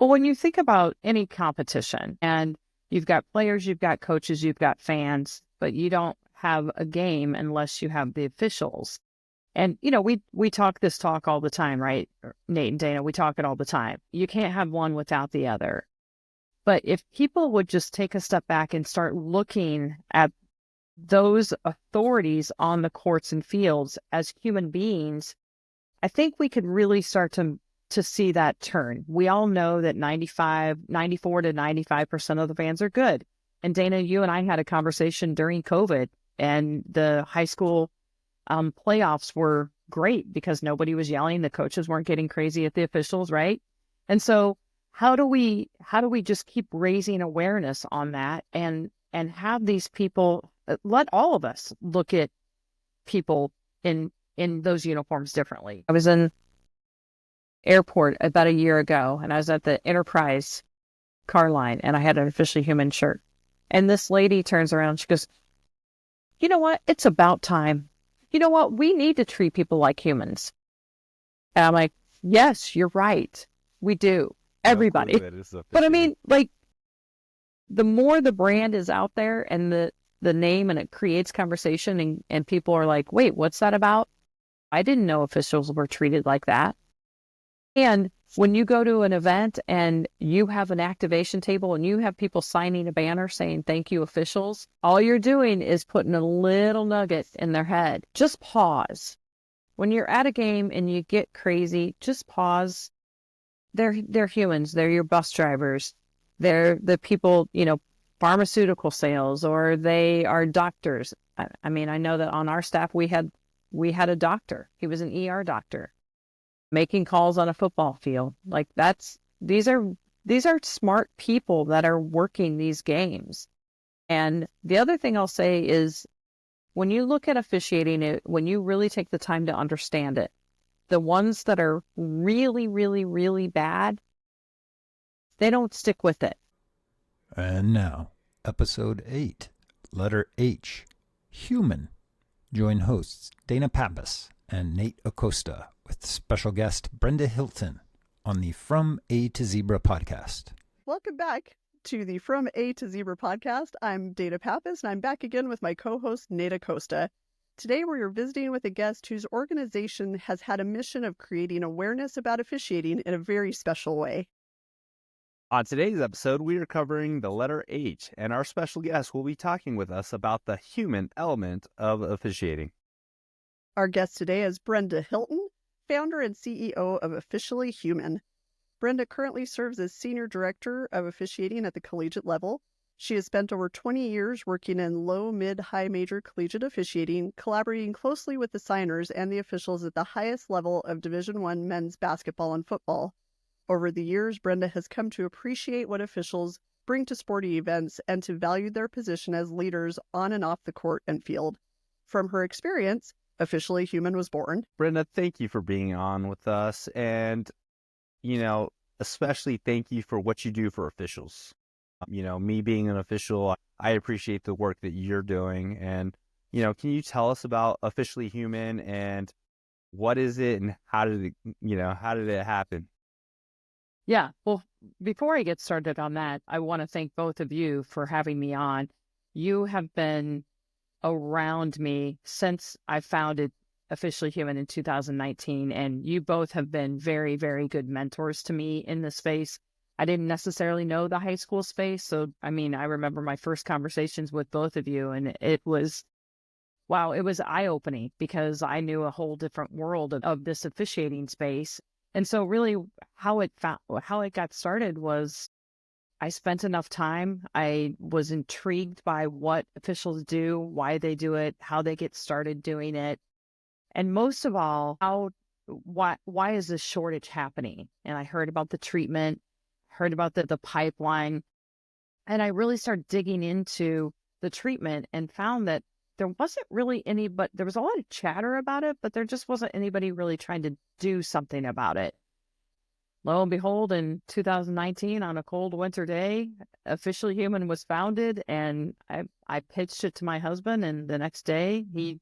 Well, when you think about any competition and you've got players, you've got coaches, you've got fans, but you don't have a game unless you have the officials. And, we talk this talk all the time, right? Nate and Dana, we talk it all the time. You can't have one without the other. But if people would just take a step back and start looking at those authorities on the courts and fields as human beings, I think we could really start to see that turn. We all know that 94 to 95% of the fans are good. And Dana, you and I had a conversation during COVID, and the high school playoffs were great because nobody was yelling. The coaches weren't getting crazy at the officials, right? And so how do we just keep raising awareness on that and have these people, let all of us look at people in those uniforms differently. I was in airport about a year ago, and I was at the Enterprise car line, and I had an Officially Human shirt. And this lady turns around, she goes, "You know what? It's about time. You know what? We need to treat people like humans." And I'm like, yes, you're right. We do. Everybody. But I mean, like, the more the brand is out there and the name, and it creates conversation, and people are like, wait, what's that about? I didn't know officials were treated like that. And when you go to an event and you have an activation table and you have people signing a banner saying, "Thank you, officials," all you're doing is putting a little nugget in their head. Just pause. When you're at a game and you get crazy, just pause. They're humans. They're your bus drivers. They're the people, pharmaceutical sales, or they are doctors. I mean, I know that on our staff, we had a doctor. He was an ER doctor making calls on a football field. Like, these are smart people that are working these games. And the other thing I'll say is, when you look at officiating, when you really take the time to understand it, the ones that are really, really, really bad, they don't stick with it. And now, episode 8, letter H, Human. Join hosts Dana Pappas and Nate Acosta with special guest Brenda Hilton on the From A to Zebra podcast. Welcome back to the From A to Zebra podcast. I'm Dana Pappas, and I'm back again with my co-host Nate Acosta. Today we are visiting with a guest whose organization has had a mission of creating awareness about officiating in a very special way. On today's episode, we are covering the letter H, and our special guest will be talking with us about the human element of officiating. Our guest today is Brenda Hilton, founder and CEO of Officially Human. Brenda currently serves as Senior Director of Officiating at the collegiate level. She has spent over 20 years working in low, mid, high major collegiate officiating, collaborating closely with the signers and the officials at the highest level of Division I men's basketball and football. Over the years, Brenda has come to appreciate what officials bring to sporting events and to value their position as leaders on and off the court and field. From her experience, Officially Human was born. Brenda, thank you for being on with us, and, especially thank you for what you do for officials. Me being an official, I appreciate the work that you're doing, and, can you tell us about Officially Human and what is it and how did it happen? Yeah. Well, before I get started on that, I want to thank both of you for having me on. You have been around me since I founded Officially Human in 2019, and you both have been very, very good mentors to me in this space. I didn't necessarily know the high school space. So, I mean, I remember my first conversations with both of you, and it was, wow, it was eye-opening because I knew a whole different world of this officiating space. And so really how it got started was I spent enough time. I was intrigued by what officials do, why they do it, how they get started doing it. And most of all, why is this shortage happening? And I heard about the treatment, heard about the pipeline, and I really started digging into the treatment and found that there wasn't really any, but there was a lot of chatter about it, but there just wasn't anybody really trying to do something about it. Lo and behold, in 2019, on a cold winter day, Officially Human was founded, and I pitched it to my husband, and the next day he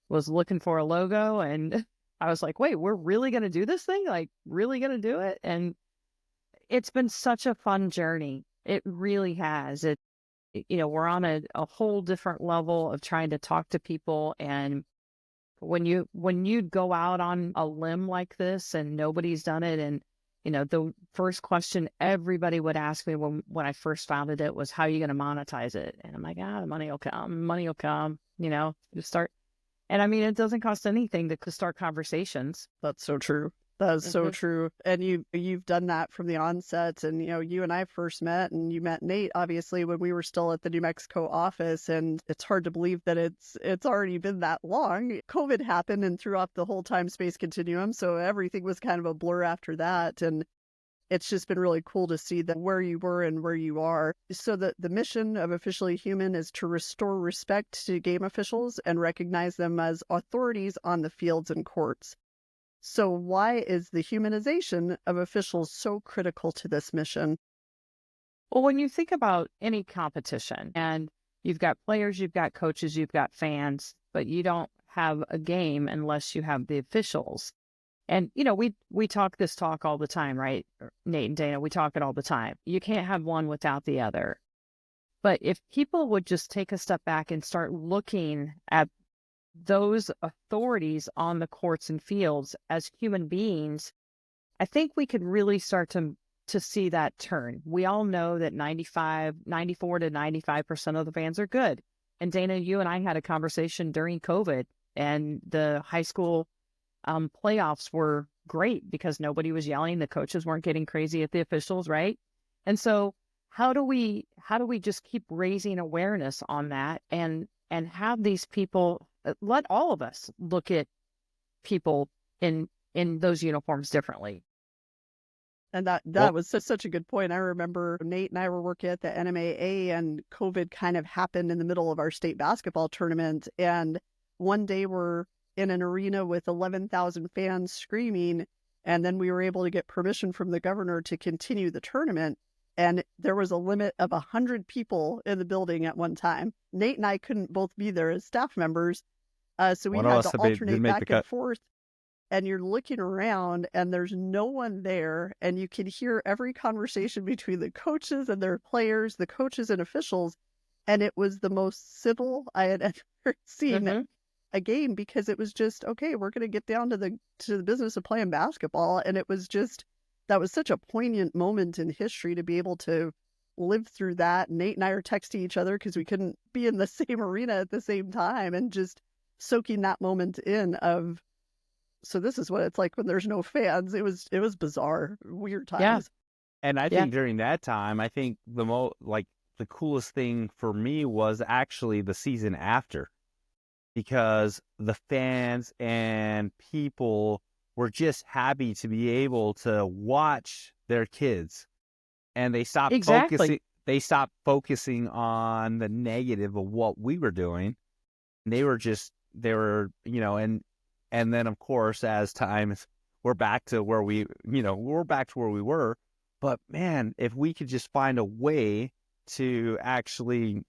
was looking for a logo, and I was like, wait, we're really going to do this thing? Like, really going to do it? And It's been such a fun journey. It really has. We're on a whole different level of trying to talk to people. And when you go out on a limb like this and nobody's done it, and the first question everybody would ask me when I first founded it was, how are you going to monetize it? And I'm like, the money will come, just start. And I mean, it doesn't cost anything to start conversations. That's so true. That is so Mhm. true. And you've done that from the onset. And you and I first met, and you met Nate obviously when we were still at the New Mexico office. And it's hard to believe that it's already been that long. COVID happened and threw off the whole time space continuum, so everything was kind of a blur after that. And it's just been really cool to see that where you were and where you are. So the mission of Officially Human is to restore respect to game officials and recognize them as authorities on the fields and courts. So why is the humanization of officials so critical to this mission? Well, when you think about any competition and you've got players, you've got coaches, you've got fans, but you don't have a game unless you have the officials. And, we talk this talk all the time, right? Nate and Dana, we talk it all the time. You can't have one without the other. But if people would just take a step back and start looking at those authorities on the courts and fields as human beings, I think we could really start to see that turn. We all know that 94 to 95% of the fans are good. And Dana, you and I had a conversation during COVID, and the high school playoffs were great because nobody was yelling. The coaches weren't getting crazy at the officials, right? And so how do we just keep raising awareness on that and have these people, let all of us look at people in those uniforms differently. And that Well, was such a good point. I remember Nate and I were working at the NMAA, and COVID kind of happened in the middle of our state basketball tournament. And one day we're in an arena with 11,000 fans screaming, and then we were able to get permission from the governor to continue the tournament. And there was a limit of 100 people in the building at one time. Nate and I couldn't both be there as staff members, so we one of had us to didn't alternate make the back and cut. forth. And you're looking around and there's no one there, and you can hear every conversation between the coaches and their players, the coaches and officials. And it was the most civil I had ever seen Mm-hmm. a game, because it was just, okay, we're going to get down to the business of playing basketball. And it was just, that was such a poignant moment in history to be able to live through that. Nate and I are texting each other because we couldn't be in the same arena at the same time, and just soaking that moment in of, so this is what it's like when there's no fans. It was bizarre, weird Yeah. times. And I Yeah. think during that time, I think the coolest thing for me was actually the season after, because the fans and people were just happy to be able to watch their kids, and Exactly. they stopped focusing on the negative of what we were doing. They were, and then of course, as times we're back to where we're back to where we were. But man, if we could just find a way to actually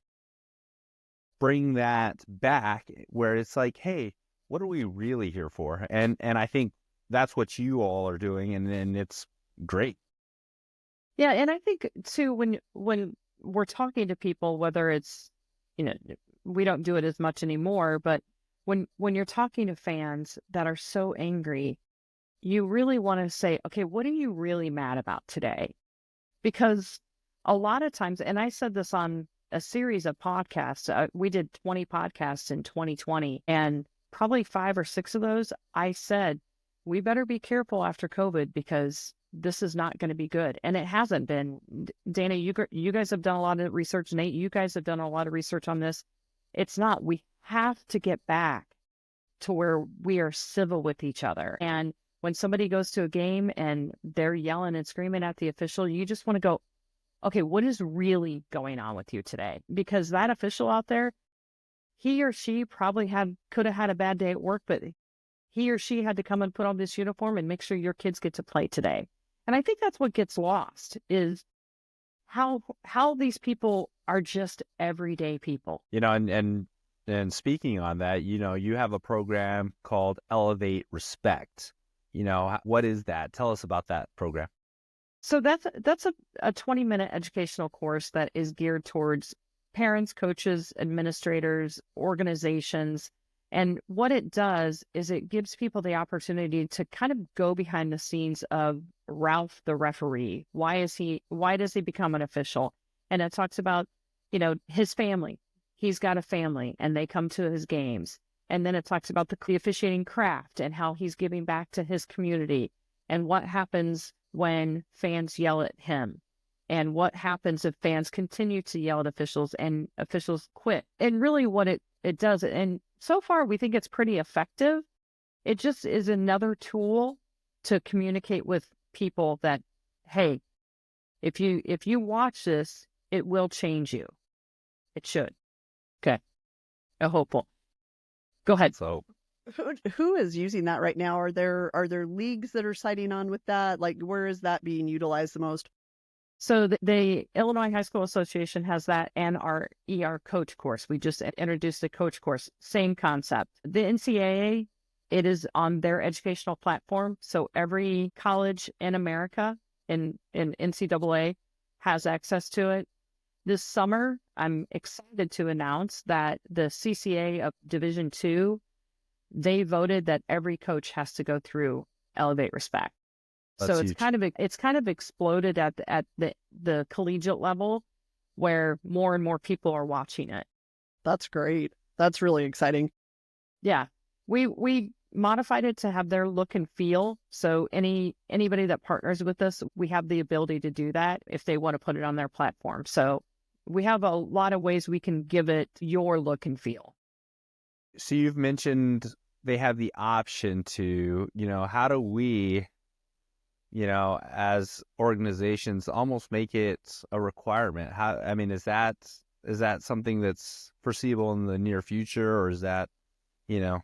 bring that back, where it's like, hey, what are we really here for? And I think that's what you all are doing, and it's great. Yeah. And I think too, when we're talking to people, whether it's, you know, we don't do it as much anymore, but when you're talking to fans that are so angry, you really want to say, okay, what are you really mad about today? Because a lot of times, and I said this on a series of podcasts, we did 20 podcasts in 2020, and probably 5 or 6 of those, I said, we better be careful after COVID because this is not going to be good. And it hasn't been. Dana, you guys have done a lot of research. Nate, you guys have done a lot of research on this. It's not. We have to get back to where we are civil with each other. And when somebody goes to a game and they're yelling and screaming at the official, you just want to go, okay, what is really going on with you today? Because that official out there, he or she probably could have had a bad day at work, but he or she had to come and put on this uniform and make sure your kids get to play today. And I think that's what gets lost, is how these people are just everyday people. And speaking on that, you have a program called Elevate Respect. What is that? Tell us about that program. So that's a 20-minute educational course that is geared towards parents, coaches, administrators, organizations. And what it does is it gives people the opportunity to kind of go behind the scenes of Ralph the referee. Why does he become an official? And it talks about, his family. He's got a family and they come to his games. And then it talks about the officiating craft and how he's giving back to his community and what happens when fans yell at him and what happens if fans continue to yell at officials and officials quit. And really what it does, and so far we think it's pretty effective. It just is another tool to communicate with people that, hey, if you watch this, it will change you. It should. Okay. I hopeful. Go ahead. So Who is using that right now? Are there leagues that are signing on with that? Like, where is that being utilized the most? So the Illinois High School Association has that, and our ER coach course. We just introduced a coach course. Same concept. The NCAA, it is on their educational platform. So every college in America in NCAA has access to it. This summer, I'm excited to announce that the CCA of Division II, they voted that every coach has to go through Elevate Respect. That's So it's huge. kind of exploded at the collegiate level where more and more people are watching it. That's great. That's really exciting. Yeah. We modified it to have their look and feel. So anybody that partners with us, we have the ability to do that if they want to put it on their platform. So we have a lot of ways we can give it your look and feel. So you've mentioned they have the option to, how do we, as organizations almost make it a requirement? Is that something that's foreseeable in the near future, or is that, I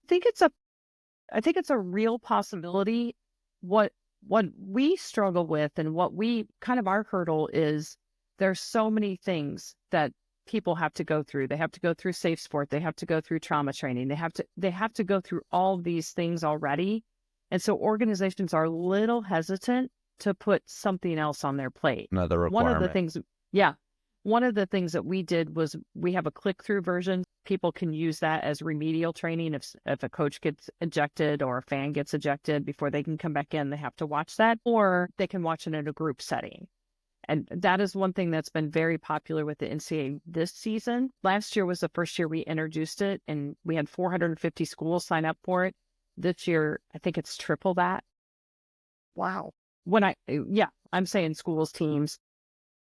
think it's a real possibility. What we struggle with and what we kind of our hurdle is there's so many things that people have to go through. They have to go through safe sport. They have to go through trauma training. They have to go through all these things already. And so organizations are a little hesitant to put something else on their plate. another One of the requirement? things, yeah, one of the things that we did was we have a click-through version. People can use that as remedial training. If a coach gets ejected or a fan gets ejected before they can come back in, they have to watch that, or they can watch it in a group setting. And that is one thing that's been very popular with the NCAA this season. Last year was the first year we introduced it, and we had 450 schools sign up for it. This year, I think it's triple that. Wow. I'm saying schools, teams,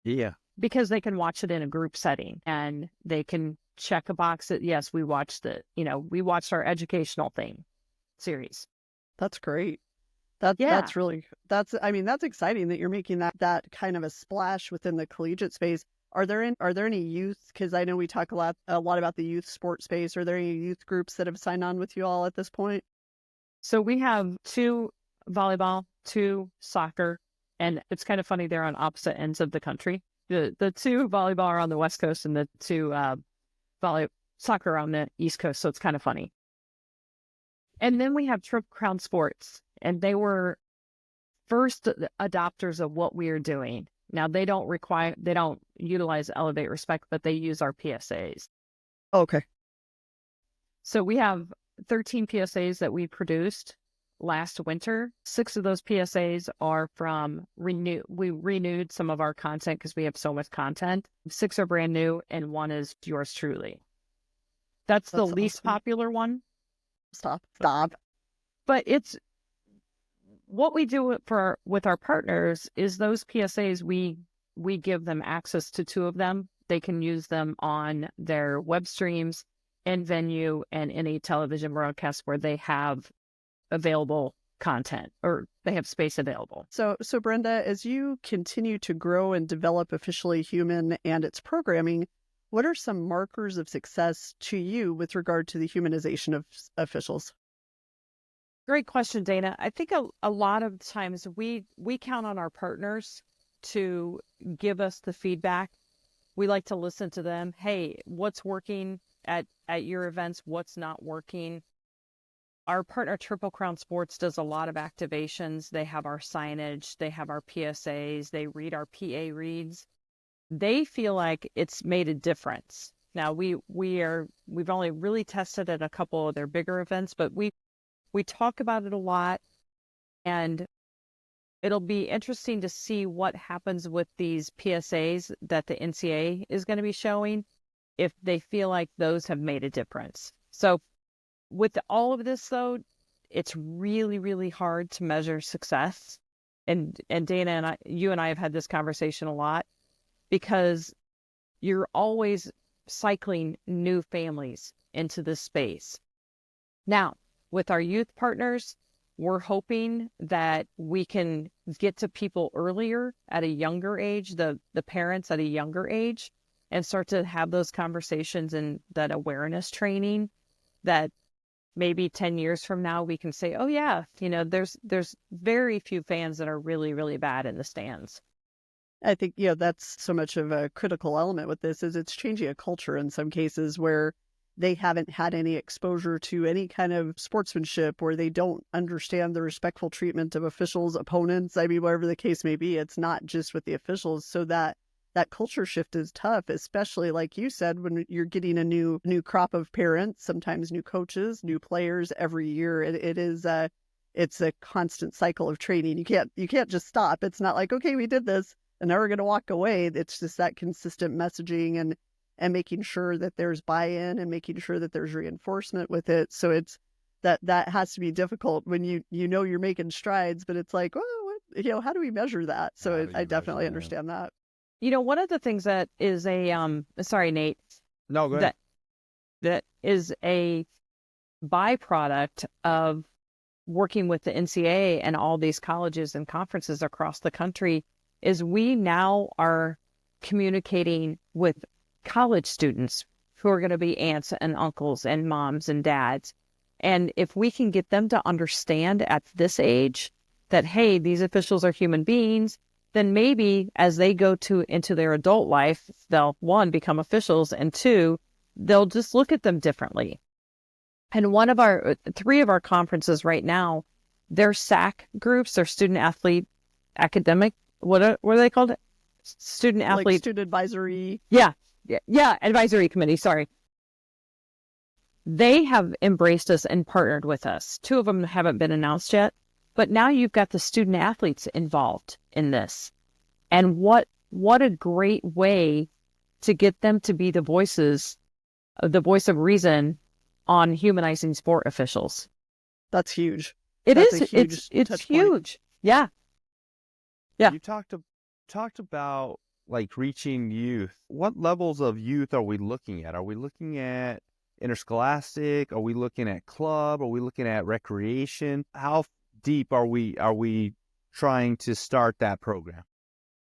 Yeah. because they can watch it in a group setting and they can check a box that, yes, we watched our educational thing series. That's great. Yeah. That's exciting that you're making that kind of a splash within the collegiate space. Are there any youth? Because I know we talk a lot about the youth sport space. Are there any youth groups that have signed on with you all at this point? So we have 2 volleyball, 2 soccer, and it's kind of funny they're on opposite ends of the country. The 2 volleyball are on the West Coast and the 2 soccer on the East Coast. So it's kind of funny. And then we have Triple Crown Sports, and they were first adopters of what we are doing. Now they don't utilize Elevate Respect, but they use our PSAs. Okay. So we have 13 PSAs that we produced last winter. 6 of those PSAs are from we renewed some of our content because we have so much content. 6 are brand new and 1 is yours truly. That's the least awesome. popular one. Stop. But it's what we do with our partners is those PSAs, we give them access to 2 of them. They can use them on their web streams, in venue, and any television broadcast where they have available content or they have space available. So Brenda, as you continue to grow and develop Officially Human and its programming, what are some markers of success to you with regard to the humanization of officials? Great question, Dana. I think a lot of times we count on our partners to give us the feedback. We like to listen to them. Hey, what's working at your events? What's not working? Our partner Triple Crown Sports does a lot of activations. They have our signage, they have our PSAs, they read our PA reads. They feel like it's made a difference. Now we've only really tested at a couple of their bigger events, but we talk about it a lot, and it'll be interesting to see what happens with these PSAs that the NCAA is going to be showing, if they feel like those have made a difference. So with all of this, though, it's really, really hard to measure success. And Dana you and I have had this conversation a lot, because you're always cycling new families into this space. Now, with our youth partners, we're hoping that we can get to people earlier at a younger age, the parents at a younger age, and start to have those conversations and that awareness training, that maybe 10 years from now we can say, oh yeah, there's very few fans that are really, really bad in the stands. I think, that's so much of a critical element with this, is it's changing a culture in some cases where they haven't had any exposure to any kind of sportsmanship, where they don't understand the respectful treatment of officials, opponents. I mean, whatever the case may be, it's not just with the officials. So that culture shift is tough, especially like you said, when you're getting a new crop of parents, sometimes new coaches, new players every year. It's a constant cycle of training. You can't just stop. It's not like, okay, we did this and now we're going to walk away. It's just that consistent messaging and making sure that there's buy-in and making sure that there's reinforcement with it. So it's that has to be difficult when you're making strides, but it's like, well, how do we measure that? So I definitely understand that. One of the things that is sorry, Nate. No, go ahead. That is a byproduct of working with the NCAA and all these colleges and conferences across the country, is we now are communicating with college students who are going to be aunts and uncles and moms and dads. And if we can get them to understand at this age that, hey, these officials are human beings, then maybe as they go into their adult life, they'll, one, become officials, and two, they'll just look at them differently. And three of our conferences right now, they're SAC groups, they're student athlete academic, what are they called? Student athlete. Like student advisory. Yeah, advisory committee, sorry. They have embraced us and partnered with us. Two of them haven't been announced yet, but now you've got the student athletes involved in this. And what a great way to get them to be the voice of reason on humanizing sport officials. That's huge. It's huge. Yeah. You talked about like reaching youth. What levels of youth are we looking at? Are we looking at interscholastic? Are we looking at club? Are we looking at recreation? How deep are we trying to start that program?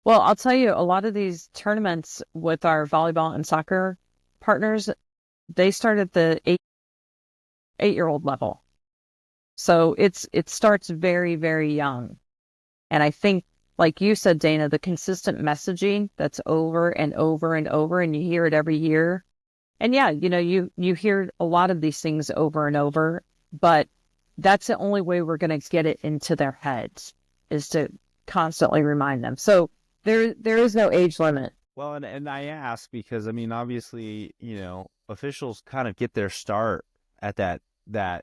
Well, I'll tell you, a lot of these tournaments with our volleyball and soccer partners, they start at the 8-year-old level. So it starts very, very young. And I think, like you said, Dana, the consistent messaging that's over and over and over, and you hear it every year. And yeah, you hear a lot of these things over and over, but that's the only way we're going to get it into their heads, is to constantly remind them. So there is no age limit. Well, and I ask because, I mean, obviously, officials kind of get their start at that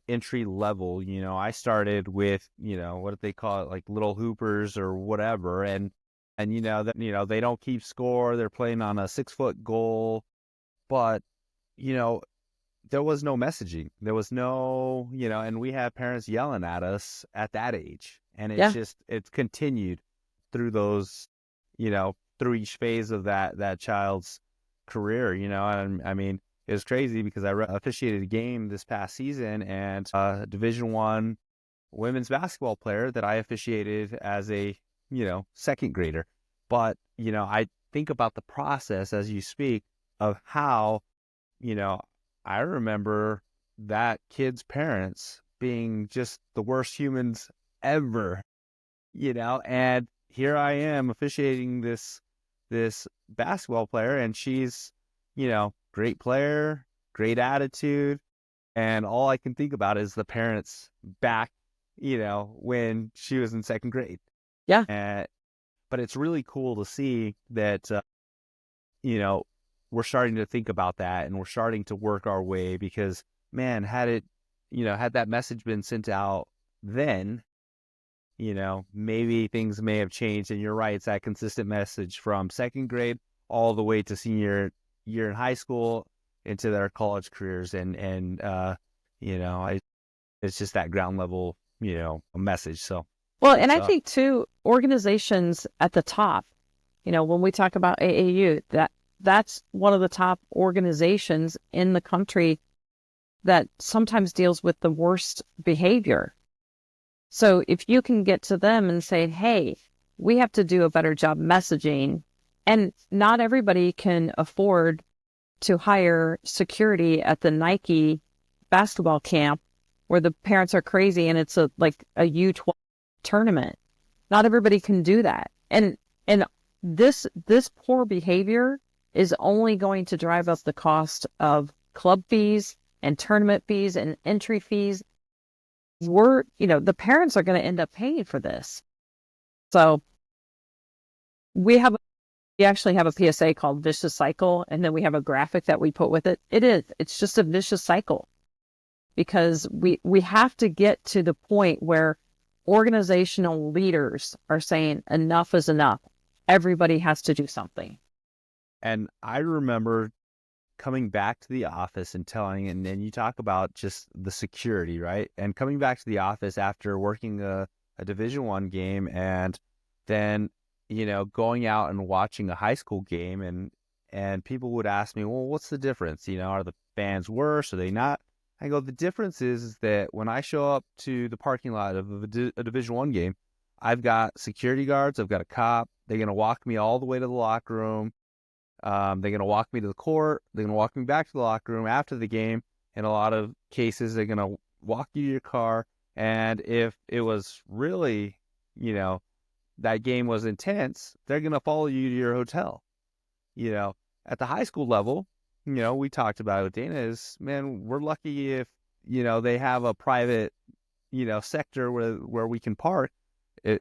entry level. I started with, what do they call it, like little hoopers or whatever. And they don't keep score. They're playing on a 6-foot goal, but, there was no messaging. There was no, and we have parents yelling at us at that age. And it's continued through those, through each phase of that child's career, and I mean, it was crazy because I officiated a game this past season, and a Division I women's basketball player that I officiated as a, second grader. But, I think about the process as you speak of how, I remember that kid's parents being just the worst humans ever, and here I am officiating this basketball player, and she's, great player, great attitude. And all I can think about is the parents back, when she was in second grade. Yeah. But it's really cool to see that, we're starting to think about that, and we're starting to work our way, because, man, had that message been sent out then, maybe things may have changed. And you're right, it's that consistent message from second grade all the way to senior year in high school into their college careers. It's just that ground level, message. So, Well, and I think too, organizations at the top, when we talk about AAU, that's one of the top organizations in the country that sometimes deals with the worst behavior. So if you can get to them and say, hey, we have to do a better job messaging, and not everybody can afford to hire security at the Nike basketball camp where the parents are crazy and it's like a U12 tournament. Not everybody can do that. And this poor behavior is only going to drive up the cost of club fees and tournament fees and entry fees. The parents are going to end up paying for this. So we actually have a PSA called Vicious Cycle, and then we have a graphic that we put with it. It's just a vicious cycle, because we have to get to the point where organizational leaders are saying enough is enough. Everybody has to do something. And I remember coming back to the office and and you talk about just the security, right? And coming back to the office after working a Division I game, and then, going out and watching a high school game, and people would ask me, well, what's the difference? Are the fans worse? Are they not? I go, the difference is that when I show up to the parking lot of a Division I game, I've got security guards, I've got a cop. They're going to walk me all the way to the locker room. They're going to walk me to the court. They're going to walk me back to the locker room after the game. In a lot of cases, they're going to walk you to your car. And if it was really, that game was intense, they're going to follow you to your hotel. At the high school level, we talked about it with Dana, is, man, we're lucky if, they have a private, sector where we can park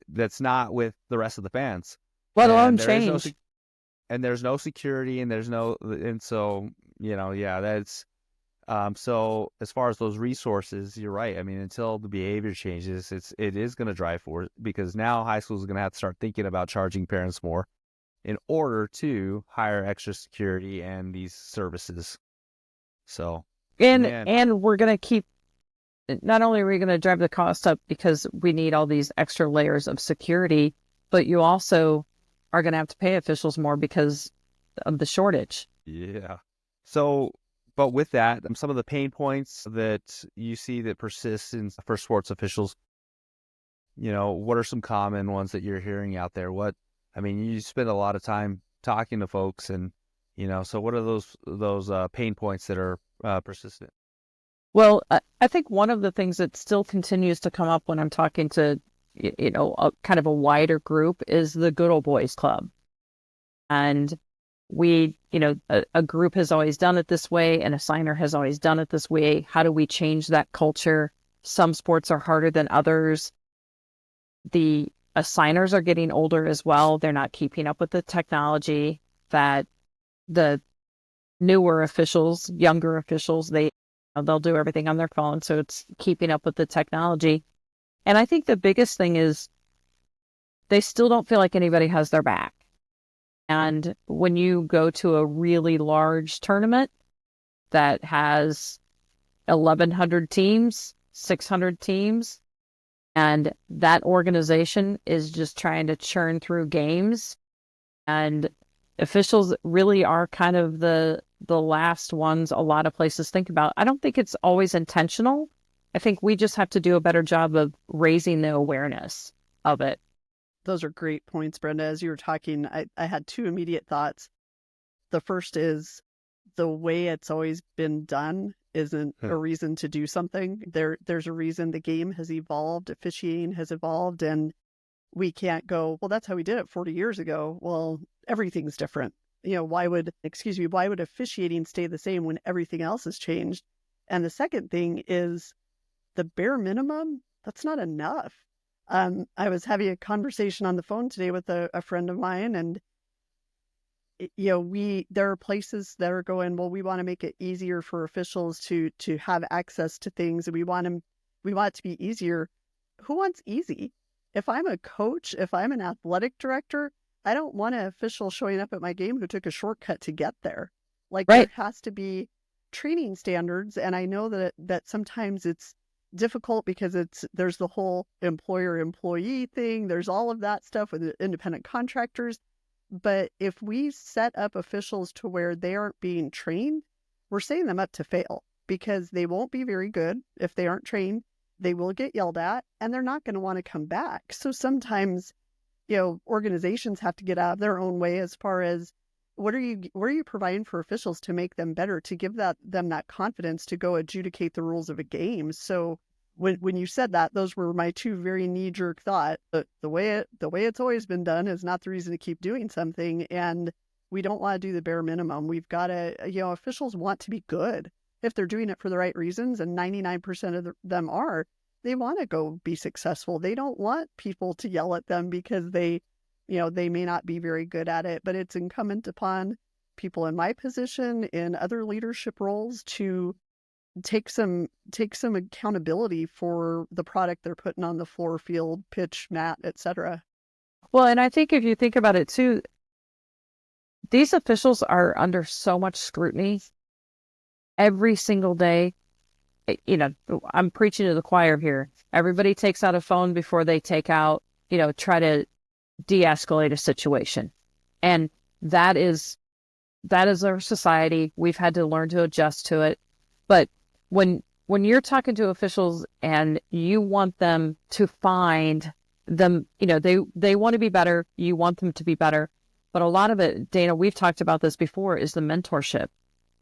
that's not with the rest of the fans. Let alone change. And there's no security, and so, that's, so as far as those resources, you're right. I mean, until the behavior changes, it is going to drive for it, because now high schools are going to have to start thinking about charging parents more in order to hire extra security and these services. So, and we're going to keep, not only are we going to drive the cost up because we need all these extra layers of security, but you also are going to have to pay officials more because of the shortage. Yeah. So, but with that, some of the pain points that you see that persist for sports officials, what are some common ones that you're hearing out there? You spend a lot of time talking to folks, and, so what are those pain points that are persistent? Well, I think one of the things that still continues to come up when I'm talking to, kind of a wider group is the good old boys club. And we, a group has always done it this way, and a signer has always done it this way. How do we change that culture? Some sports are harder than others. The assigners are getting older as well. They're not keeping up with the technology that the newer officials, younger officials, they'll do everything on their phone. So it's keeping up with the technology. And I think the biggest thing is they still don't feel like anybody has their back. And when you go to a really large tournament that has 1,100 teams, 600 teams, and that organization is just trying to churn through games, and officials really are kind of the last ones a lot of places think about. I don't think it's always intentional. I think we just have to do a better job of raising the awareness of it. Those are great points, Brenda. As you were talking, I had two immediate thoughts. The first is the way it's always been done isn't a reason to do something. There's a reason the game has evolved, officiating has evolved, and we can't go, well, that's how we did it 40 years ago. Well, everything's different. Why would officiating stay the same when everything else has changed? And the second thing is the bare minimum, that's not enough. I was having a conversation on the phone today with a friend of mine, and there are places that are going, well, we want to make it easier for officials to have access to things, and we want it to be easier. Who wants easy? If I'm a coach, if I'm an athletic director, I don't want an official showing up at my game who took a shortcut to get there. Like, Right. there has to be training standards, and I know that sometimes it's difficult because there's the whole employer-employee thing. There's all of that stuff with independent contractors. But if we set up officials to where they aren't being trained, we're setting them up to fail, because they won't be very good if they aren't trained. They will get yelled at, and they're not going to want to come back. So sometimes, organizations have to get out of their own way as far as what are you providing for officials to make them better, to give them that confidence to go adjudicate the rules of a game. So when you said that, those were my two very knee-jerk thoughts. The way it's always been done is not the reason to keep doing something, and we don't want to do the bare minimum. We've got to, officials want to be good if they're doing it for the right reasons, and 99% of them are. They want to go be successful. They don't want people to yell at them because they may not be very good at it. But it's incumbent upon people in my position, in other leadership roles, to take some accountability for the product they're putting on the floor, field, pitch, mat, etc. Well, and I think if you think about it too, these officials are under so much scrutiny every single day. I'm preaching to the choir here. Everybody takes out a phone before they try to de-escalate a situation. And that is our society. We've had to learn to adjust to it. But when you're talking to officials and you want them to find them, they want to be better. You want them to be better. But a lot of it, Dana, we've talked about this before, is the mentorship.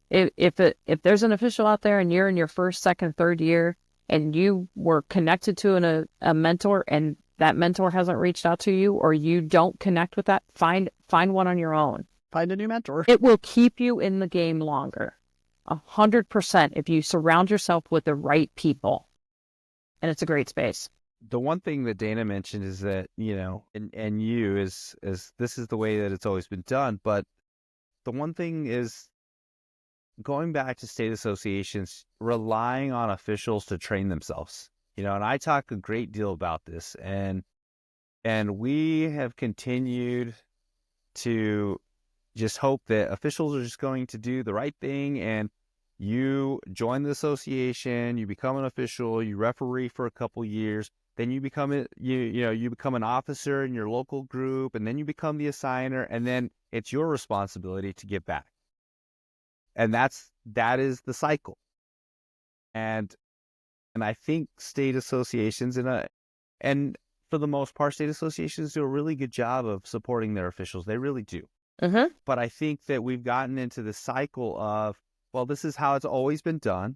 If there's an official out there and you're in your first, second, third year and you were connected to a mentor and that mentor hasn't reached out to you, or you don't connect with that, find one on your own. Find a new mentor. It will keep you in the game longer. 100% if you surround yourself with the right people. And it's a great space. The one thing that Dana mentioned is that, and you is this is the way that it's always been done. But the one thing is, going back to state associations, relying on officials to train themselves, and I talk a great deal about this, and we have continued to just hope that officials are just going to do the right thing, and you join the association, you become an official, you referee for a couple years, then you become you become an officer in your local group, and then you become the assigner, and then it's your responsibility to give back. And that is the cycle. And I think state associations and for the most part, state associations do a really good job of supporting their officials. They really do. Mm-hmm. But I think that we've gotten into the cycle of, well, this is how it's always been done,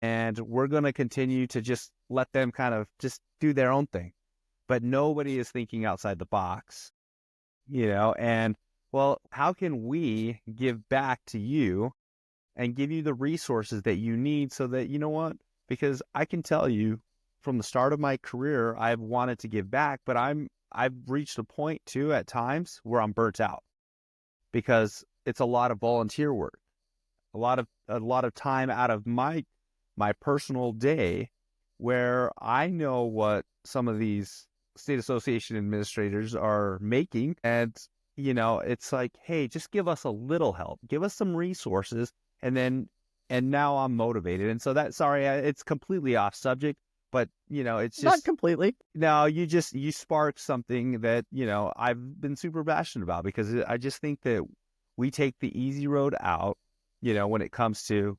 and we're going to continue to just let them kind of just do their own thing. But nobody is thinking outside the box, and well, how can we give back to you and give you the resources that you need so that, because I can tell you from the start of my career, I've wanted to give back, but I've reached a point too at times where I'm burnt out because it's a lot of volunteer work, a lot of time out of my personal day where I know what some of these state association administrators are making, and it's like, hey, just give us a little help, give us some resources, and now I'm motivated. And so it's completely off subject, but it's just Not completely. No, you sparked something that, I've been super passionate about, because I just think that we take the easy road out, when it comes to,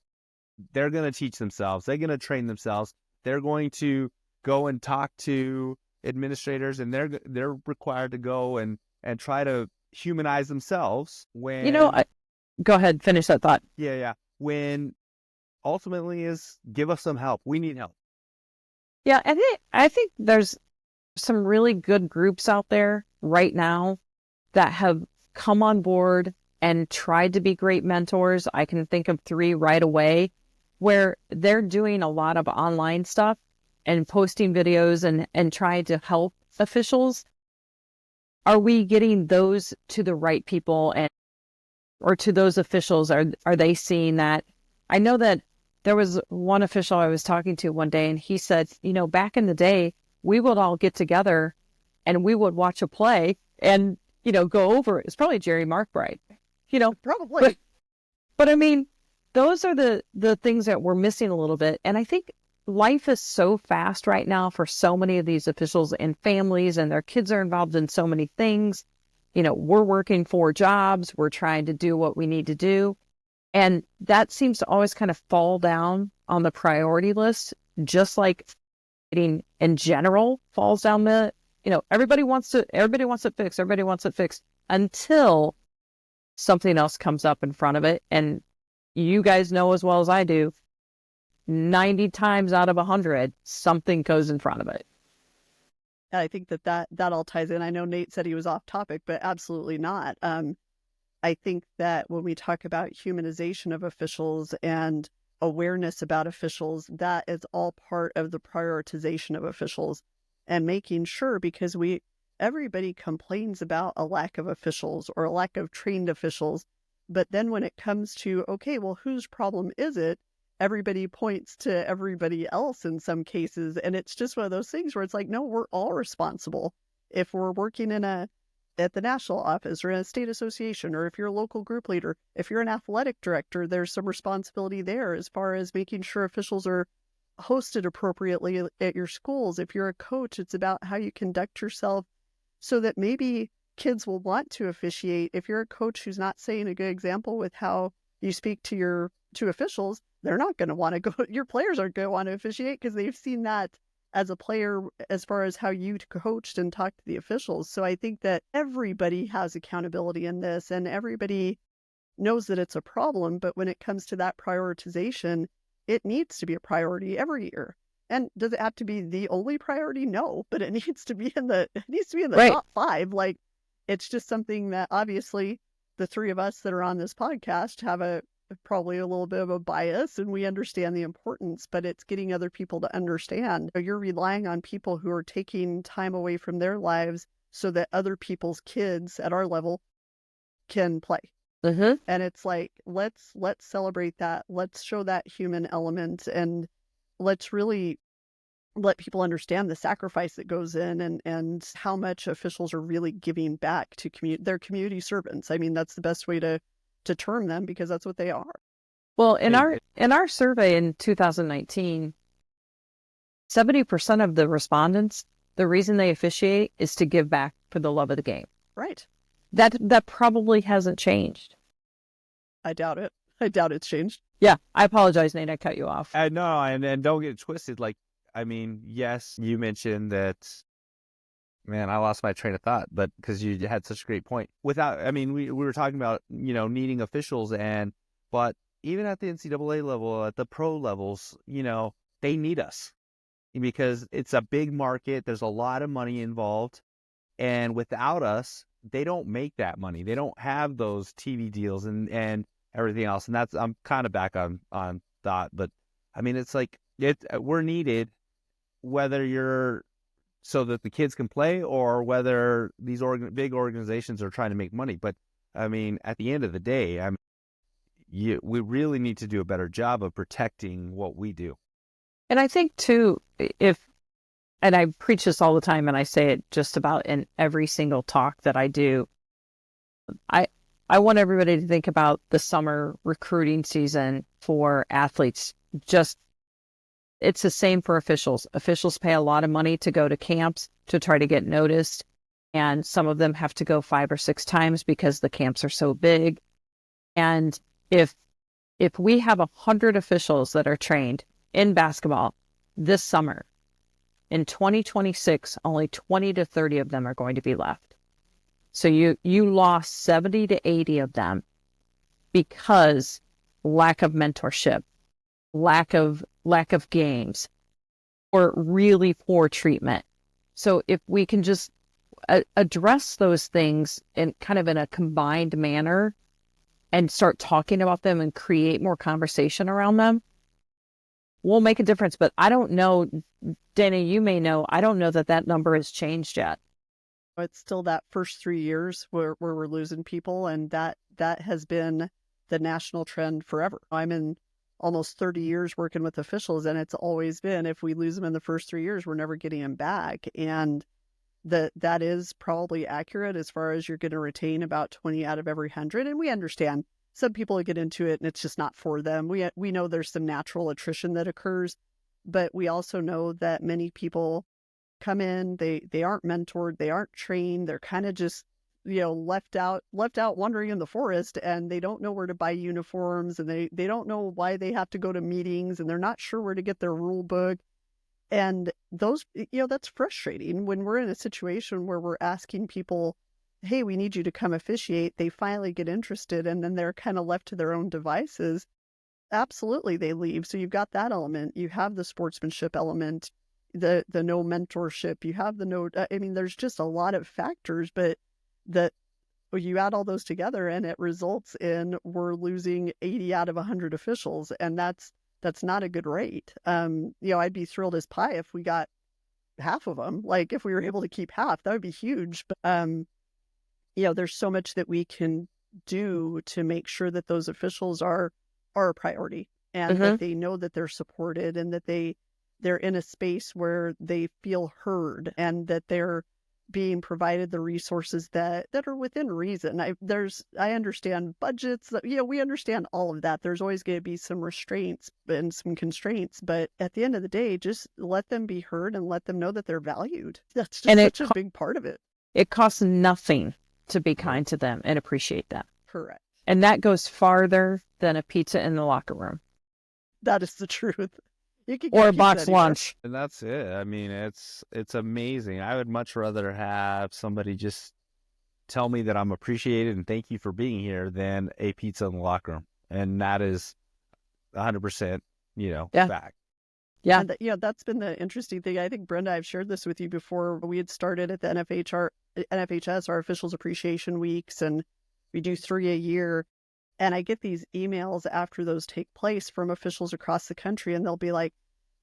they're going to teach themselves, they're going to train themselves, they're going to go and talk to administrators, and they're required to go and try to humanize themselves when go ahead, finish that thought. Yeah. When ultimately is, give us some help. We need help. Yeah, I think there's some really good groups out there right now that have come on board and tried to be great mentors. I can think of 3 right away. where they're doing a lot of online stuff and posting videos and trying to help officials. Are we getting those to the right people or to those officials? Are they seeing that? I know that there was one official I was talking to one day, and he said, back in the day, we would all get together and we would watch a play and, go over it. It's probably Jerry Markbright, Probably. but I mean, those are the things that we're missing a little bit. And I think life is so fast right now for so many of these officials and families, and their kids are involved in so many things. We're working 4 jobs. We're trying to do what we need to do. And that seems to always kind of fall down on the priority list, just like in general falls down everybody wants it fixed. Everybody wants it fixed until something else comes up in front of it. And you guys know as well as I do, 90 times out of 100, something goes in front of it. I think that all ties in. I know Nate said he was off topic, but absolutely not. I think that when we talk about humanization of officials and awareness about officials, that is all part of the prioritization of officials and making sure, because everybody complains about a lack of officials or a lack of trained officials. But then when it comes to, okay, well, whose problem is it? Everybody points to everybody else in some cases. And it's just one of those things where it's like, no, we're all responsible. If we're working at the national office or in a state association, or if you're a local group leader, if you're an athletic director, there's some responsibility there as far as making sure officials are hosted appropriately at your schools. If you're a coach, it's about how you conduct yourself so that maybe kids will want to officiate. If you're a coach who's not setting a good example with how you speak to officials, they're not going to want to go. Your players aren't going to want to officiate because they've seen that as a player as far as how you coached and talked to the officials. So I think that everybody has accountability in this and everybody knows that it's a problem. But when it comes to that prioritization, it needs to be a priority every year. And does it have to be the only priority? No, but it needs to be in the Right. top 5. Like, it's just something that obviously the 3 of us that are on this podcast have probably a little bit of a bias, and we understand the importance, but it's getting other people to understand. You're relying on people who are taking time away from their lives so that other people's kids at our level can play. Mm-hmm. And it's like, let's celebrate that. Let's show that human element, and let's really let people understand the sacrifice that goes in and how much officials are really giving back to their community servants. I mean, that's the best way to term them, because that's what they are. Well, in our survey in 2019, 70% of the respondents, the reason they officiate is to give back for the love of the game. Right. That probably hasn't changed. I doubt it. I doubt it's changed. Yeah, I apologize, Nate. I cut you off. No, and don't get it twisted. Like, I mean, yes, you mentioned that. Man, I lost my train of thought, but because you had such a great point. We were talking about needing officials, but even at the NCAA level, at the pro levels, they need us because it's a big market. There's a lot of money involved, and without us, they don't make that money. They don't have those TV deals and everything else. And I'm kind of back on thought, but I mean, it's like we're needed, whether you're so that the kids can play or whether these big organizations are trying to make money. But I mean, at the end of the day, we really need to do a better job of protecting what we do. And I think too, and I preach this all the time, and I say it just about in every single talk that I do, I want everybody to think about the summer recruiting season for athletes. It's the same for officials. Officials pay a lot of money to go to camps to try to get noticed. And some of them have to go 5 or 6 times because the camps are so big. And if we have 100 officials that are trained in basketball this summer, in 2026, only 20 to 30 of them are going to be left. So you lost 70 to 80 of them because lack of mentorship, lack of games, or really poor treatment. So if we can just address those things in kind of in a combined manner and start talking about them and create more conversation around them, will make a difference. But I don't know, Dana, you may know, I don't know that number has changed yet. It's still that first 3 years where we're losing people, and that has been the national trend forever. I'm in almost 30 years working with officials, and it's always been, if we lose them in the first 3 years, we're never getting them back. And that is probably accurate as far as you're going to retain about 20 out of every 100. And we understand some people get into it and it's just not for them. We know there's some natural attrition that occurs, but we also know that many people come in, they aren't mentored, they aren't trained, they're kind of just, left out wandering in the forest, and they don't know where to buy uniforms, and they don't know why they have to go to meetings, and they're not sure where to get their rule book. And those, that's frustrating when we're in a situation where we're asking people, hey, we need you to come officiate. They finally get interested, and then they're kind of left to their own devices. Absolutely, they leave. So you've got that element. You have the sportsmanship element, the no mentorship. You have the no, I mean, there's just a lot of factors, but that you add all those together and it results in we're losing 80 out of 100 officials. And that's not a good rate. I'd be thrilled as pie if we got half of them. Like if we were able to keep half, that would be huge. But, there's so much that we can do to make sure that those officials are a priority, and that they know that they're supported, and that they're in a space where they feel heard, and that they're being provided the resources that are within reason. I understand budgets, we understand all of that. There's always going to be some restraints and some constraints, but at the end of the day, just let them be heard and let them know that they're valued. That's just such a big part of it. It costs nothing to be kind to them and appreciate them. Correct. And that goes farther than a pizza in the locker room. That is the truth. Or a box lunch. And that's it. I mean, it's amazing. I would much rather have somebody just tell me that I'm appreciated and thank you for being here than a pizza in the locker room. And that is 100%, fact. Yeah. And that's been the interesting thing. I think, Brenda, I've shared this with you before. We had started at the NFHS, our officials appreciation weeks, and we do 3 a year. And I get these emails after those take place from officials across the country, and they'll be like,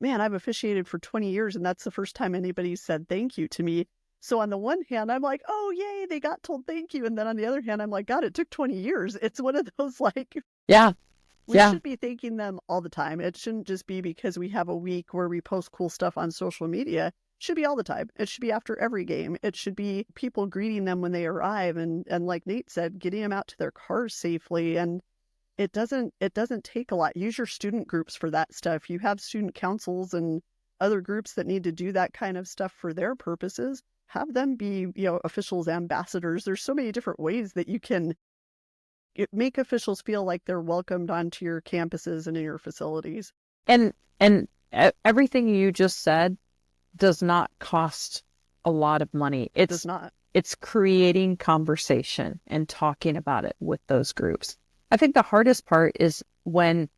man, I've officiated for 20 years, and that's the first time anybody said thank you to me. So on the one hand, I'm like, oh, yay, they got told thank you. And then on the other hand, I'm like, God, it took 20 years. It's one of those we should be thanking them all the time. It shouldn't just be because we have a week where we post cool stuff on social media. It should be all the time. It should be after every game. It should be people greeting them when they arrive, and like Nate said, getting them out to their cars safely. And it doesn't take a lot. Use your student groups for that stuff. You have student councils and other groups that need to do that kind of stuff for their purposes. Have them be, officials ambassadors. There's so many different ways that you can make officials feel like they're welcomed onto your campuses and in your facilities. And everything you just said does not cost a lot of money. It does not. It's creating conversation and talking about it with those groups. I think the hardest part is when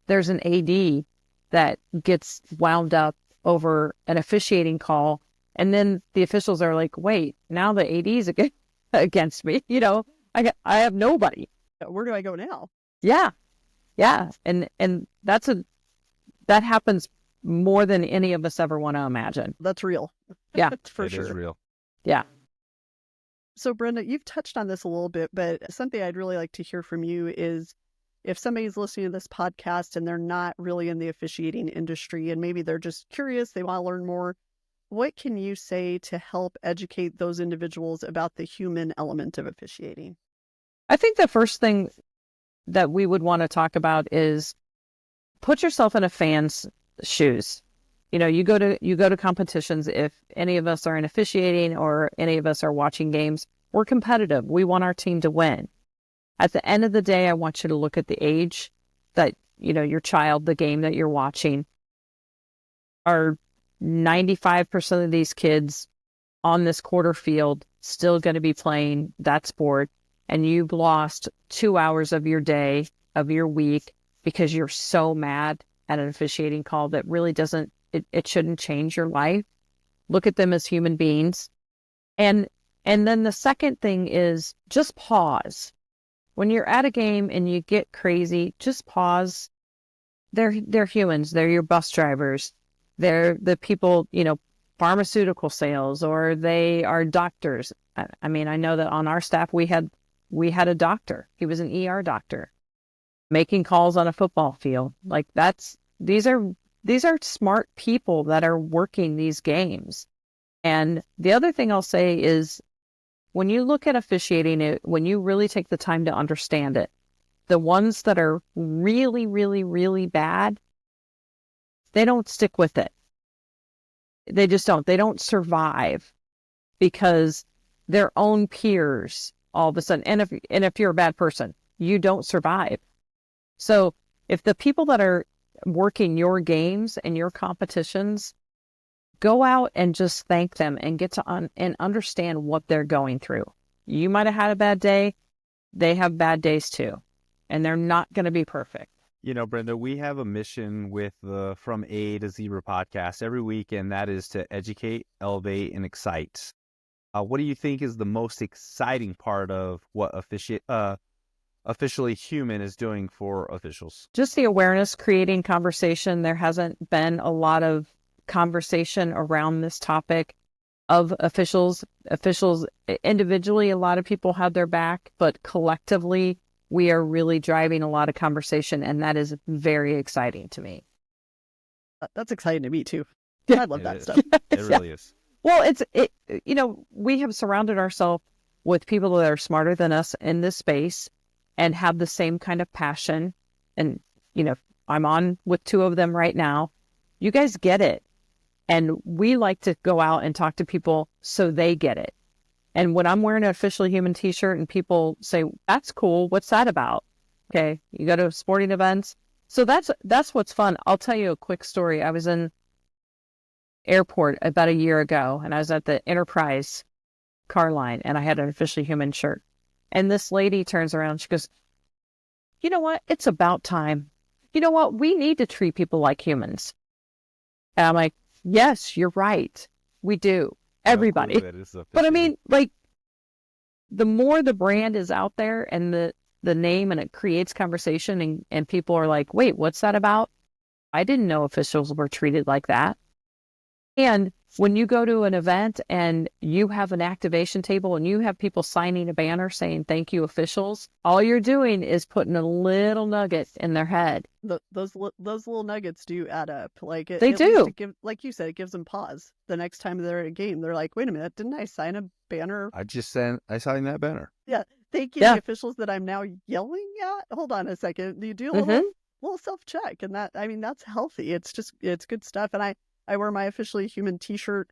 there's an AD that gets wound up over an officiating call, and then the officials are like, wait, now the AD's against me. I have nobody. Where do I go now? Yeah. And that happens more than any of us ever want to imagine. That's real. Yeah. For sure. It is real. Yeah. So Brenda, you've touched on this a little bit, but something I'd really like to hear from you is, if somebody's listening to this podcast and they're not really in the officiating industry and maybe they're just curious, they want to learn more, what can you say to help educate those individuals about the human element of officiating? I think the first thing that we would want to talk about is put yourself in a fan's shoes. You go to competitions. If any of us are in officiating or any of us are watching games, we're competitive. We want our team to win. At the end of the day, I want you to look at the age that, your child, the game that you're watching. Are 95% of these kids on this quarter field still going to be playing that sport? And you've lost 2 hours of your day, of your week, because you're so mad at an officiating call that really doesn't, it shouldn't change your life. Look at them as human beings. And then the second thing is just pause. When you're at a game and you get crazy, just pause they're humans. They're your bus drivers. They're the people, pharmaceutical sales, or they are doctors. I mean, I know that on our staff we had a doctor. He was an ER doctor making calls on a football field. Like these are smart people that are working these games. And the other thing I'll say is when you look at officiating, when you really take the time to understand it, the ones that are really, really, really bad, they don't stick with it. They just don't. They don't survive because their own peers all of a sudden, and if you're a bad person, you don't survive. So if the people that are working your games and your competitions, go out and just thank them and get to and understand what they're going through. You might have had a bad day. They have bad days too, and they're not going to be perfect. Brenda, we have a mission with the From A to Zebra podcast every week, and that is to educate, elevate, and excite. What do you think is the most exciting part of what Officially Human is doing for officials? Just the awareness, creating conversation. There hasn't been a lot of conversation around this topic of officials. Officials individually, a lot of people have their back, but collectively, we are really driving a lot of conversation, and that is very exciting to me. That's exciting to me too. Yeah. I love that stuff. It really is. Well, we have surrounded ourselves with people that are smarter than us in this space and have the same kind of passion. And, I'm on with two of them right now. You guys get it. And we like to go out and talk to people so they get it. And when I'm wearing an Officially Human t-shirt and people say, that's cool, what's that about? Okay, you go to sporting events. So that's what's fun. I'll tell you a quick story. I was in airport about a year ago, and I was at the Enterprise car line, and I had an Officially Human shirt. And this lady turns around, she goes, you know what? It's about time. You know what? We need to treat people like humans. And I'm like, yes, you're right. We do. Everybody. But I mean, like, the more the brand is out there and the name, and it creates conversation, and people are like, wait, what's that about? I didn't know officials were treated like that. And when you go to an event and you have an activation table and you have people signing a banner saying, thank you, officials, all you're doing is putting a little nugget in their head. Those little nuggets do add up. Like they do. Like you said, it gives them pause. The next time they're at a game, they're like, wait a minute, didn't I sign a banner? I signed that banner. Yeah. Thank you, the officials that I'm now yelling at. Hold on a second. You do a little self-check. And that's healthy. It's good stuff. And I wear my Officially Human t-shirt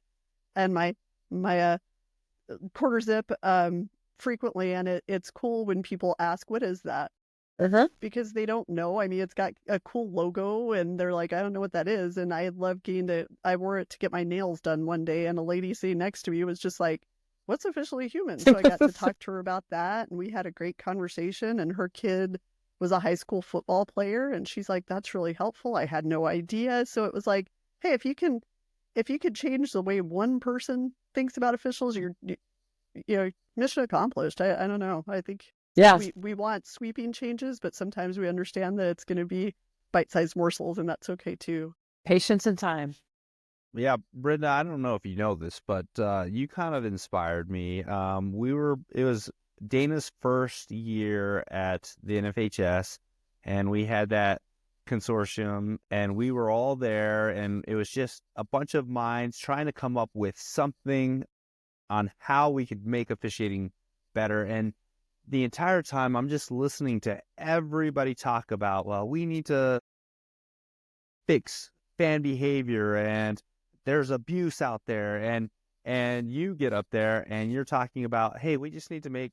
and my quarter zip frequently, and it's cool when people ask, what is that? Because they don't know. I mean, it's got a cool logo, and they're like, I don't know what that is. And I love I wore it to get my nails done one day, and a lady sitting next to me was just like, what's Officially Human? So I got to talk to her about that, and we had a great conversation, and her kid was a high school football player, and she's like, that's really helpful. I had no idea. So it was like, hey, if you could change the way one person thinks about officials, you're mission accomplished. I don't know. I think we want sweeping changes, but sometimes we understand that it's going to be bite-sized morsels, and that's okay too. Patience and time. Yeah, Brenda, I don't know if you know this, but you kind of inspired me. It was Dana's first year at the NFHS, and we had that consortium, and we were all there, and it was just a bunch of minds trying to come up with something on how we could make officiating better. And the entire time I'm just listening to everybody talk about, well, we need to fix fan behavior, and there's abuse out there, and you get up there and you're talking about, hey, we just need to make,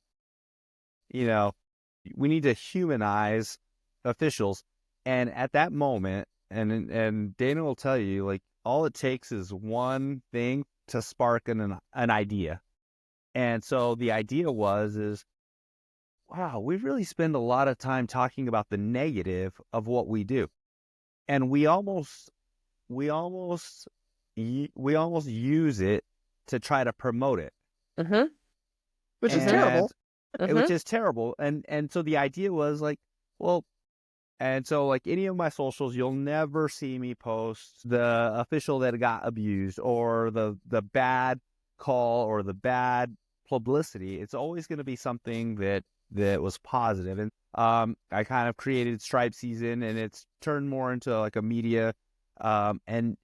we need to humanize officials. And at that moment, and Dana will tell you, like, all it takes is one thing to spark an idea. And so the idea is, wow, we really spend a lot of time talking about the negative of what we do. And we almost use it to try to promote it. Which is terrible. Which is terrible. And so the idea was like, well, And so, like any of my socials, you'll never see me post the official that got abused or the bad call or the bad publicity. It's always going to be something that was positive. And I kind of created Stripe Season, and it's turned more into like a media. And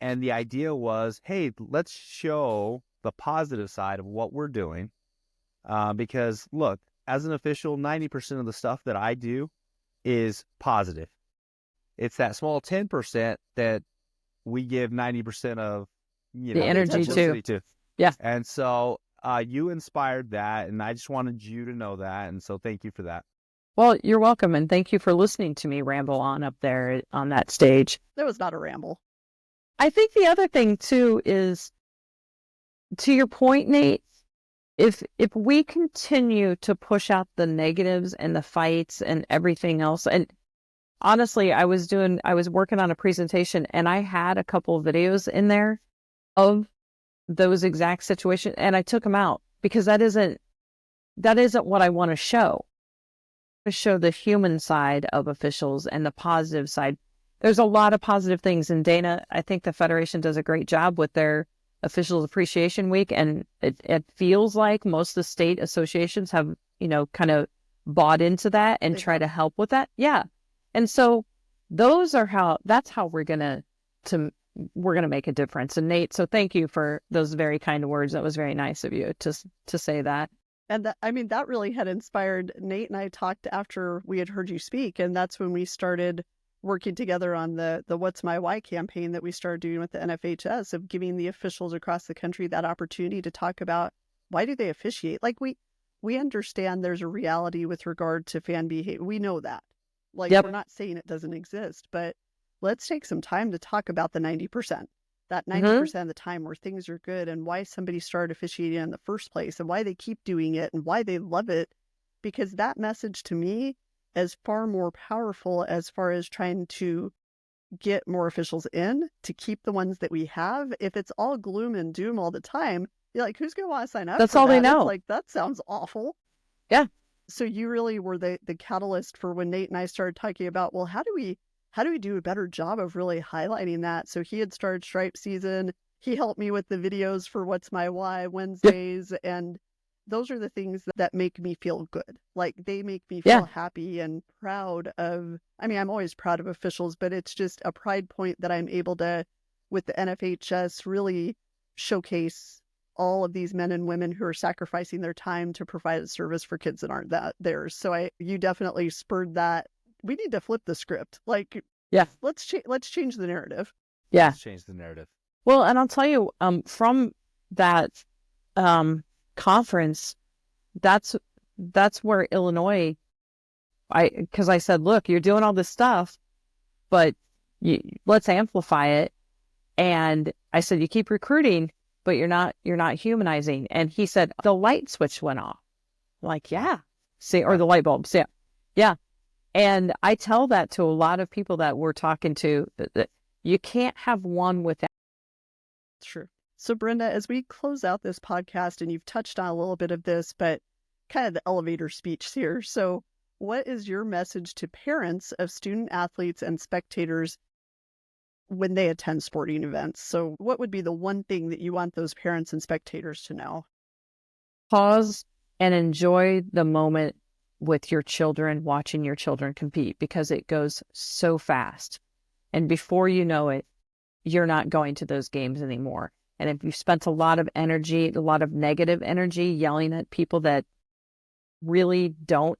the idea was, hey, let's show the positive side of what we're doing. Because look, as an official, 90% of the stuff that I do is positive. It's that small 10% that we give 90% of, The energy publicity to. Yeah. And so you inspired that, and I just wanted you to know that. And so thank you for that. Well, you're welcome. And thank you for listening to me ramble on up there on that stage. That was not a ramble. I think the other thing too is, to your point, Nate, if we continue to push out the negatives and the fights and everything else, and honestly, I was working on a presentation, and I had a couple of videos in there of those exact situations, and I took them out because that isn't what I want to show. To show the human side of officials and the positive side. There's a lot of positive things, and Dana, I think the Federation does a great job with their Officials Appreciation Week, and it feels like most of the state associations have, kind of bought into that and try to help with that. Yeah. And so that's how we're going to make a difference. And Nate, so thank you for those very kind words. That was very nice of you to say that. And that really had inspired Nate and I talked after we had heard you speak. And that's when we started working together on the What's My Why campaign that we started doing with the NFHS, of giving the officials across the country that opportunity to talk about why do they officiate. Like we understand there's a reality with regard to fan behavior. We know that. Like, Yep. We're not saying it doesn't exist, but let's take some time to talk about the 90%. That 90% of the time where things are good, and why somebody started officiating in the first place, and why they keep doing it, and why they love it. Because that message to me is far more powerful as far as trying to get more officials in, to keep the ones that we have. If it's all gloom and doom all the time, you're like, who's going to want to sign up? That's for all that? they know. It's like, that sounds awful. Yeah. So you really were the catalyst for when Nate and I started talking about, well, how do we do a better job of really highlighting that? So he had started Stripe Season. He helped me with the videos for What's My Why Wednesdays. Yeah. And those are the things that make me feel good. Like, they make me feel happy and proud of, I'm always proud of officials, but it's just a pride point that I'm able to, with the NFHS, really showcase all of these men and women who are sacrificing their time to provide a service for kids that aren't theirs. So you definitely spurred that. We need to flip the script. Like, let's change the narrative. Yeah. Let's change the narrative. Well, and I'll tell you, from that conference, that's where Illinois, because I said, look, you're doing all this stuff, but let's amplify it. And I said, you keep recruiting, but you're not humanizing. And he said, the light switch went off. I'm like, yeah. See, or the light bulb. See, yeah. And I tell that to a lot of people that we're talking to, that you can't have one without. True. So Brenda, as we close out this podcast, and you've touched on a little bit of this, but kind of the elevator speech here. So what is your message to parents of student athletes and spectators when they attend sporting events? So what would be the one thing that you want those parents and spectators to know? Pause and enjoy the moment with your children, watching your children compete, because it goes so fast. And before you know it, you're not going to those games anymore. And if you've spent a lot of energy, a lot of negative energy yelling at people that really don't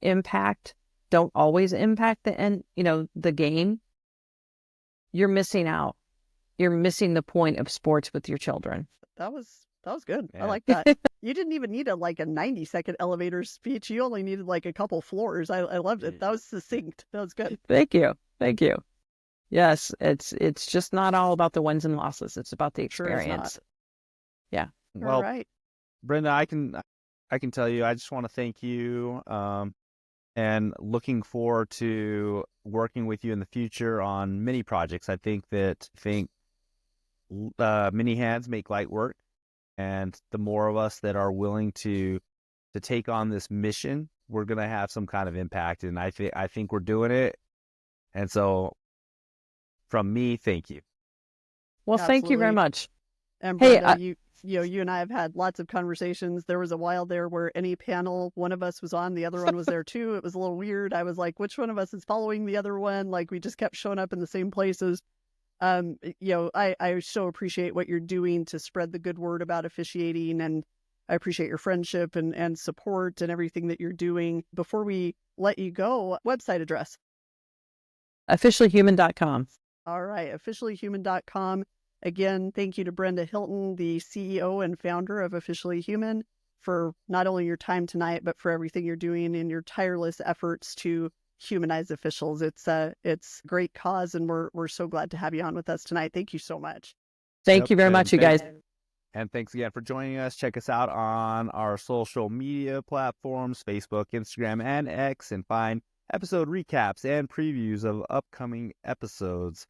always impact the game, you're missing out. You're missing the point of sports with your children. That was good. Yeah. I like that. You didn't even need a 90-second elevator speech. You only needed like a couple floors. I loved it. That was succinct. That was good. Thank you. Yes, it's just not all about the wins and losses. It's about the experience. Sure, yeah. Well, all right. Brenda, I can tell you, I just want to thank you, and looking forward to working with you in the future on many projects. I think many hands make light work, and the more of us that are willing to take on this mission, we're going to have some kind of impact. And I think we're doing it. And so from me, thank you. Well, thank you very Absolutely. much. And Hey, Brenda, you and I have had lots of conversations. There was a while there where any panel one of us was on, the other one was there too. It was a little weird. I was like, which one of us is following the other one? Like we just kept showing up in the same places. I so appreciate what you're doing to spread the good word about officiating, and I appreciate your friendship and support and everything that you're doing. Before we let you go, website address. officiallyhuman.com. All right, officiallyhuman.com. Again, thank you to Brenda Hilton, the CEO and founder of Officially Human, for not only your time tonight, but for everything you're doing in your tireless efforts to humanize officials. It's a great cause, and we're so glad to have you on with us tonight. Thank you so much. Thank Yep, you very and much, you guys. And thanks again for joining us. Check us out on our social media platforms, Facebook, Instagram, and X, and find episode recaps and previews of upcoming episodes.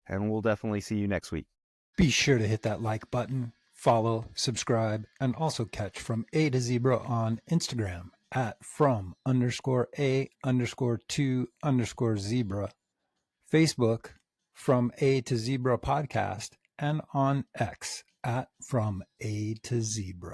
And we'll definitely see you next week. Be sure to hit that like button, follow, subscribe, and also catch From A to Zebra on Instagram at from_A_2_zebra, Facebook From A to Zebra Podcast, and on X at From A to Zebra.